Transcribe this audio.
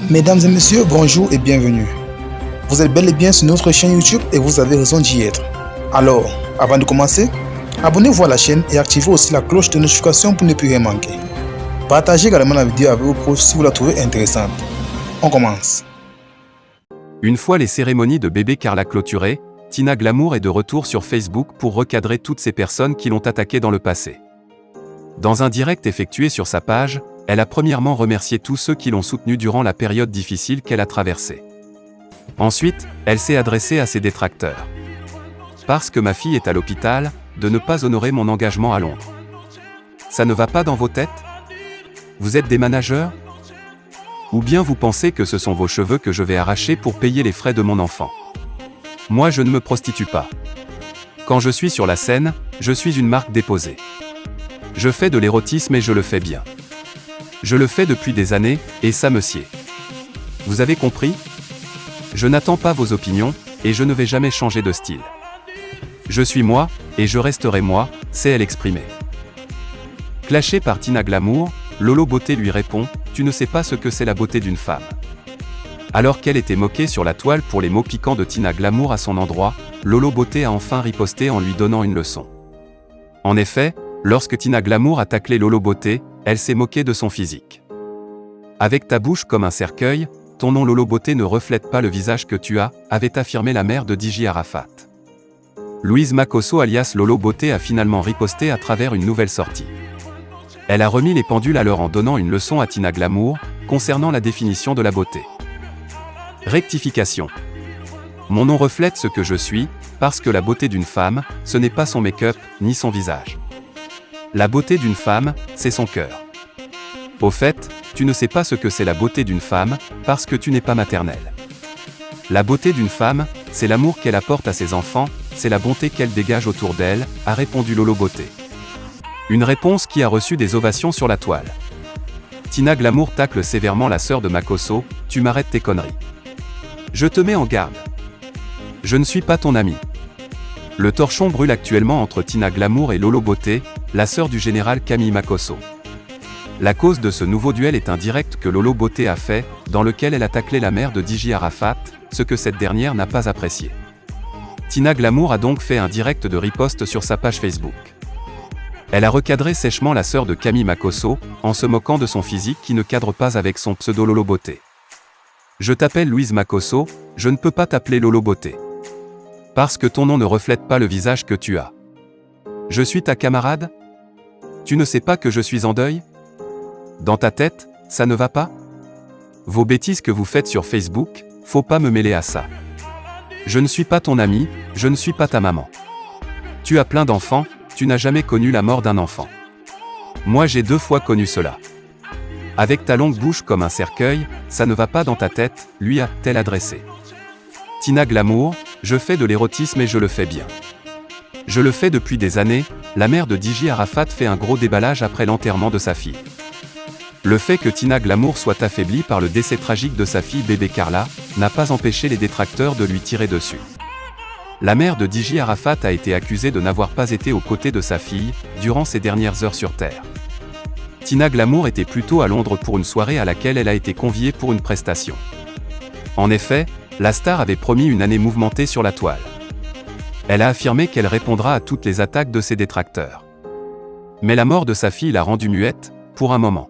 Mesdames et messieurs, bonjour et bienvenue. Vous êtes bel et bien sur notre chaîne YouTube et vous avez raison d'y être. Alors, avant de commencer, abonnez-vous à la chaîne et activez aussi la cloche de notification pour ne plus rien manquer. Partagez également la vidéo avec vos proches si vous la trouvez intéressante. On commence. Une fois les cérémonies de bébé Carla clôturées, Tina Glamour est de retour sur Facebook pour recadrer toutes ces personnes qui l'ont attaquée dans le passé. Dans un direct effectué sur sa page, elle a premièrement remercié tous ceux qui l'ont soutenue durant la période difficile qu'elle a traversée. Ensuite, elle s'est adressée à ses détracteurs. Parce que ma fille est à l'hôpital, de ne pas honorer mon engagement à Londres. Ça ne va pas dans vos têtes? Vous êtes des managers? Ou bien vous pensez que ce sont vos cheveux que je vais arracher pour payer les frais de mon enfant? Moi je ne me prostitue pas. Quand je suis sur la scène, je suis une marque déposée. Je fais de l'érotisme et je le fais bien. Je le fais depuis des années, et ça me sied. Vous avez compris? Je n'attends pas vos opinions, et je ne vais jamais changer de style. Je suis moi, et je resterai moi, s'est elle exprimée. Clashée par Tina Glamour, Lolo Beauté lui répond: tu ne sais pas ce que c'est la beauté d'une femme. Alors qu'elle était moquée sur la toile pour les mots piquants de Tina Glamour à son endroit, Lolo Beauté a enfin riposté en lui donnant une leçon. En effet, lorsque Tina Glamour a taclé Lolo Beauté, elle s'est moquée de son physique. Avec ta bouche comme un cercueil, ton nom Lolo Beauté ne reflète pas le visage que tu as, avait affirmé la mère de Diji Arafat. Louise Makosso alias Lolo Beauté a finalement riposté à travers une nouvelle sortie. Elle a remis les pendules à l'heure en donnant une leçon à Tina Glamour, concernant la définition de la beauté. Rectification. Mon nom reflète ce que je suis, parce que la beauté d'une femme, ce n'est pas son make-up, ni son visage. La beauté d'une femme, c'est son cœur. Au fait, tu ne sais pas ce que c'est la beauté d'une femme, parce que tu n'es pas maternelle. La beauté d'une femme, c'est l'amour qu'elle apporte à ses enfants, c'est la bonté qu'elle dégage autour d'elle, a répondu Lolo Beauté. Une réponse qui a reçu des ovations sur la toile. Tina Glamour tacle sévèrement la sœur de Makosso: tu m'arrêtes tes conneries. Je te mets en garde. Je ne suis pas ton ami. Le torchon brûle actuellement entre Tina Glamour et Lolo Beauté, la sœur du général Camille Makosso. La cause de ce nouveau duel est un direct que Lolo Beauté a fait, dans lequel elle a taclé la mère de Diji Arafat, ce que cette dernière n'a pas apprécié. Tina Glamour a donc fait un direct de riposte sur sa page Facebook. Elle a recadré sèchement la sœur de Camille Makosso, en se moquant de son physique qui ne cadre pas avec son pseudo Lolo Beauté. Je t'appelle Louise Makosso, je ne peux pas t'appeler Lolo Beauté. Parce que ton nom ne reflète pas le visage que tu as. Je suis ta camarade? Tu ne sais pas que je suis en deuil? Dans ta tête, ça ne va pas? Vos bêtises que vous faites sur Facebook, faut pas me mêler à ça. Je ne suis pas ton ami, je ne suis pas ta maman. Tu as plein d'enfants, tu n'as jamais connu la mort d'un enfant. Moi j'ai 2 fois connu cela. Avec ta longue bouche comme un cercueil, ça ne va pas dans ta tête, lui a-t-elle adressé. Tina Glamour, je fais de l'érotisme et je le fais bien. Je le fais depuis des années, la mère de Diji Arafat fait un gros déballage après l'enterrement de sa fille. Le fait que Tina Glamour soit affaiblie par le décès tragique de sa fille bébé Carla, n'a pas empêché les détracteurs de lui tirer dessus. La mère de Diji Arafat a été accusée de n'avoir pas été aux côtés de sa fille, durant ses dernières heures sur Terre. Tina Glamour était plutôt à Londres pour une soirée à laquelle elle a été conviée pour une prestation. En effet, la star avait promis une année mouvementée sur la toile. Elle a affirmé qu'elle répondra à toutes les attaques de ses détracteurs. Mais la mort de sa fille l'a rendue muette, pour un moment.